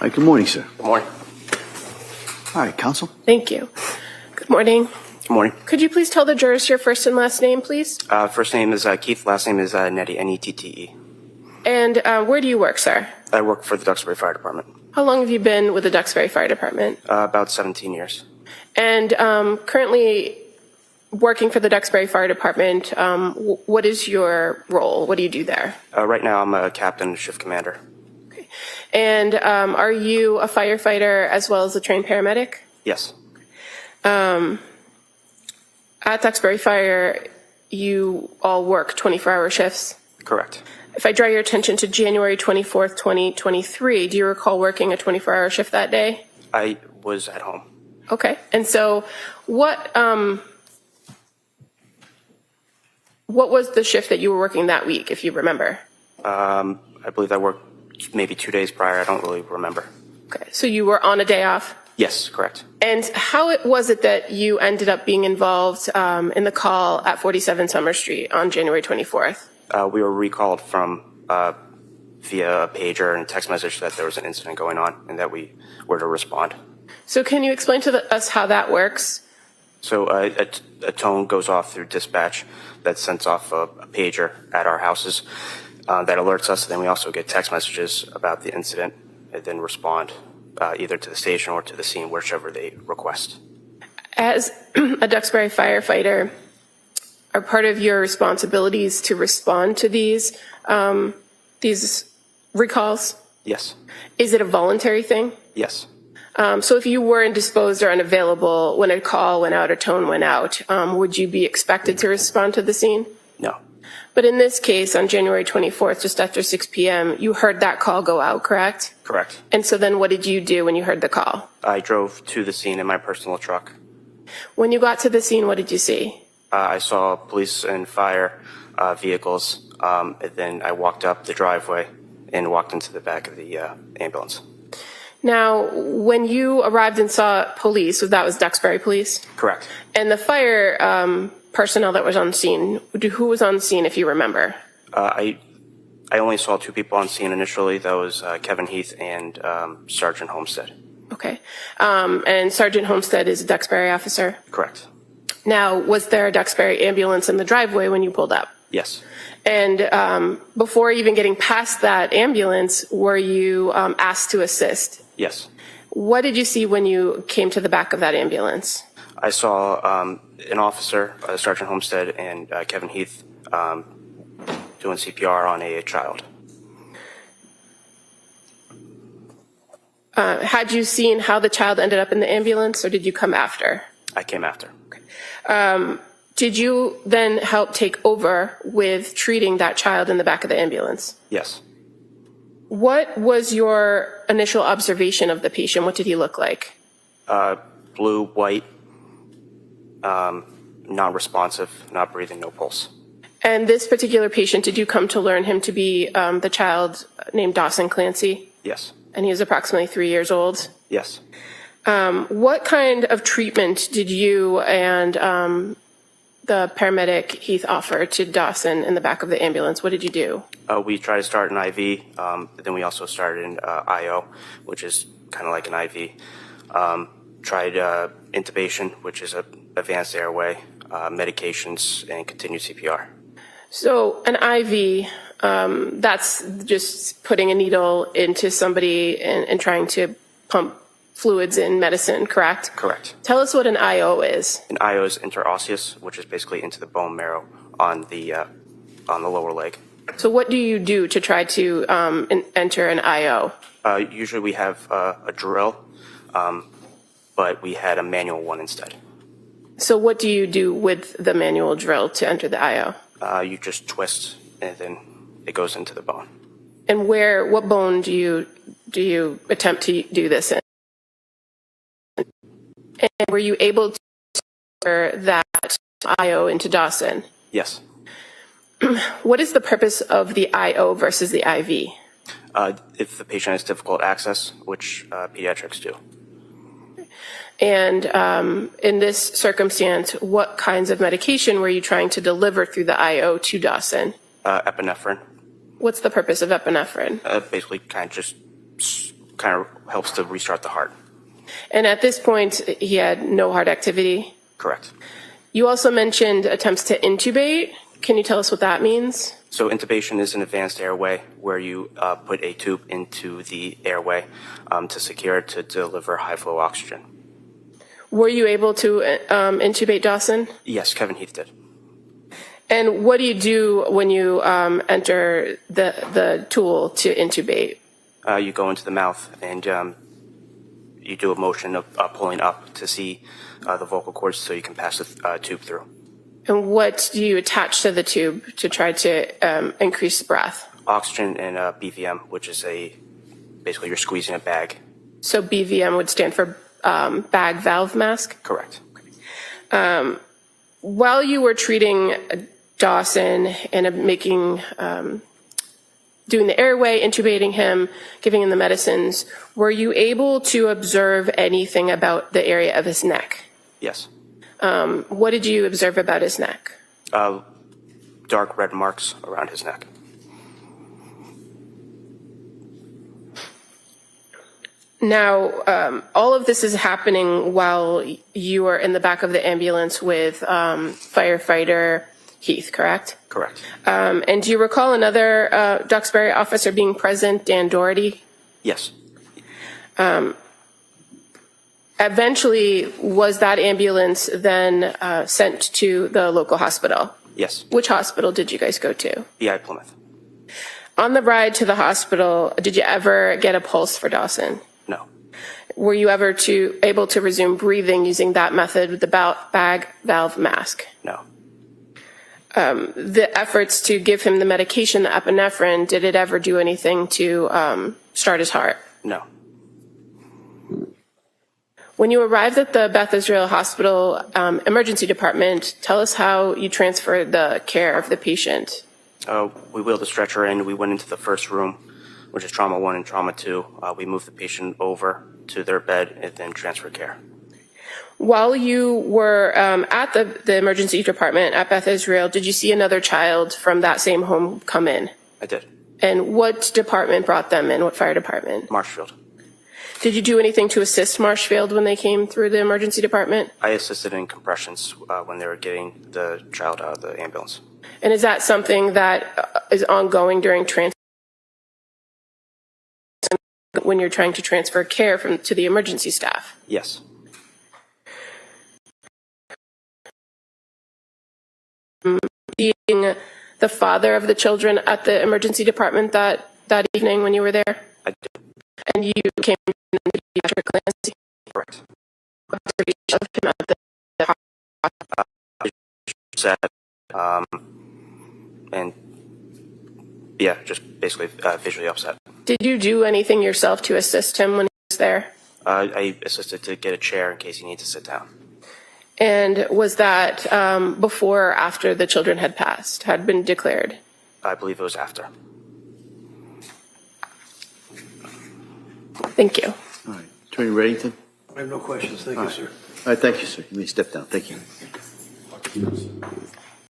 Hi, good morning, sir. Good morning. All right, counsel. Thank you. Good morning. Good morning. Could you please tell the jurors your first and last name, please? First name is Keith. Last name is Nettie, N-E-T-T-E. And where do you work, sir? I work for the Duxbury Fire Department. How long have you been with the Duxbury Fire Department? About 17 years. And currently working for the Duxbury Fire Department, what is your role? What do you do there? Right now, I'm a captain and shift commander. Okay. And are you a firefighter as well as a trained paramedic? Yes. At Duxbury Fire, you all work 24-hour shifts? Correct. If I draw your attention to January 24th, 2023, do you recall working a 24-hour shift that day? I was at home. Okay. And so what was the shift that you were working that week, if you remember? I believe I worked maybe 2 days prior. I don't really remember. Okay. So you were on a day off? Yes, correct. And how was it that you ended up being involved in the call at 47 Summer Street on January 24th? We were recalled from via a pager and a text message that there was an incident going on and that we were to respond. So can you explain to us how that works? So a tone goes off through dispatch that sends off a pager at our houses that alerts us. Then we also get text messages about the incident and then respond either to the station or to the scene, whichever they request. As a Duxbury firefighter, are part of your responsibilities to respond to these recalls? Yes. Is it a voluntary thing? Yes. So if you were indisposed or unavailable when a call went out or tone went out, would you be expected to respond to the scene? No. But in this case, on January 24th, just after 6 p.m., you heard that call go out, correct? Correct. And so then what did you do when you heard the call? I drove to the scene in my personal truck. When you got to the scene, what did you see? I saw police and fire vehicles, and then I walked up the driveway and walked into the back of the ambulance. Now, when you arrived and saw police, that was Duxbury Police? Correct. And the fire personnel that was on scene, who was on scene, if you remember? I only saw two people on scene initially. That was Kevin Heath and Sergeant Homestead. Okay. And Sergeant Homestead is a Duxbury officer? Correct. Now, was there a Duxbury ambulance in the driveway when you pulled up? Yes. And before even getting past that ambulance, were you asked to assist? Yes. What did you see when you came to the back of that ambulance? I saw an officer, Sergeant Homestead, and Kevin Heath doing CPR on a child. Had you seen how the child ended up in the ambulance, or did you come after? I came after. Okay. Did you then help take over with treating that child in the back of the ambulance? Yes. What was your initial observation of the patient? What did he look like? Blue, white, non-responsive, not breathing, no pulse. And this particular patient, did you come to learn him to be the child named Dawson Clancy? Yes. And he was approximately 3 years old? Yes. What kind of treatment did you and the paramedic Heath offer to Dawson in the back of the ambulance? What did you do? We tried to start an IV, but then we also started an IO, which is kind of like an IV. Tried intubation, which is an advanced airway, medications, and continued CPR. So an IV, that's just putting a needle into somebody and trying to pump fluids in medicine, correct? Correct. Tell us what an IO is. An IO is interosseous, which is basically into the bone marrow on the lower leg. So what do you do to try to enter an IO? Usually we have a drill, but we had a manual one instead. So what do you do with the manual drill to enter the IO? You just twist, and then it goes into the bone. And what bone do you attempt to do this in? And were you able to enter that IO into Dawson? Yes. What is the purpose of the IO versus the IV? If the patient has difficult access, which pediatrics do. And in this circumstance, what kinds of medication were you trying to deliver through the IO to Dawson? Epinephrine. What's the purpose of epinephrine? Basically kind of just kind of helps to restart the heart. And at this point, he had no heart activity. Correct. You also mentioned attempts to intubate. Can you tell us what that means? So intubation is an advanced airway where you put a tube into the airway to secure it to deliver high flow oxygen. Were you able to intubate Dawson? Yes, Kevin Heath did. And what do you do when you enter the tool to intubate? You go into the mouth and you do a motion of pulling up to see the vocal cords so you can pass the tube through. And what do you attach to the tube to try to increase breath? Oxygen and BVM, which is basically you're squeezing a bag. So BVM would stand for bag valve mask? Correct. While you were treating Dawson and doing the airway, intubating him, giving him the medicines, were you able to observe anything about the area of his neck? Yes. What did you observe about his neck? Dark red marks around his neck. Now, all of this is happening while you are in the back of the ambulance with firefighter Heath, correct? Correct. And do you recall another Duxbury officer being present, Dan Doherty? Yes. Eventually, was that ambulance then sent to the local hospital? Yes. Which hospital did you guys go to? BI Plymouth. On the ride to the hospital, did you ever get a pulse for Dawson? No. Were you ever able to resume breathing using that method with the bag valve mask? No. The efforts to give him the medication, the epinephrine, did it ever do anything to start his heart? No. When you arrived at the Beth Israel Hospital emergency department, tell us how you transferred the care of the patient. We wheeled the stretcher in. We went into the first room, which is trauma 1 and trauma 2. We moved the patient over to their bed and then transferred care. While you were at the emergency department at Beth Israel, did you see another child from that same home come in? I did. And what department brought them in? What fire department? Marshfield. Did you do anything to assist Marshfield when they came through the emergency department? I assisted in compressions when they were getting the child out of the ambulance. And is that something that is ongoing during when you're trying to transfer care to the emergency staff? Yes. Being the father of the children at the emergency department that evening when you were there? I did. And you came from psychiatric Clancy? Correct. Of him at the Sad. And yeah, just basically visually upset. Did you do anything yourself to assist him when he was there? I assisted to get a chair in case he needed to sit down. And was that before or after the children had been declared? I believe it was after. Thank you. All right. Attorney Reddington? I have no questions. Thank you, sir. All right, thank you, sir. You may step down. Thank you.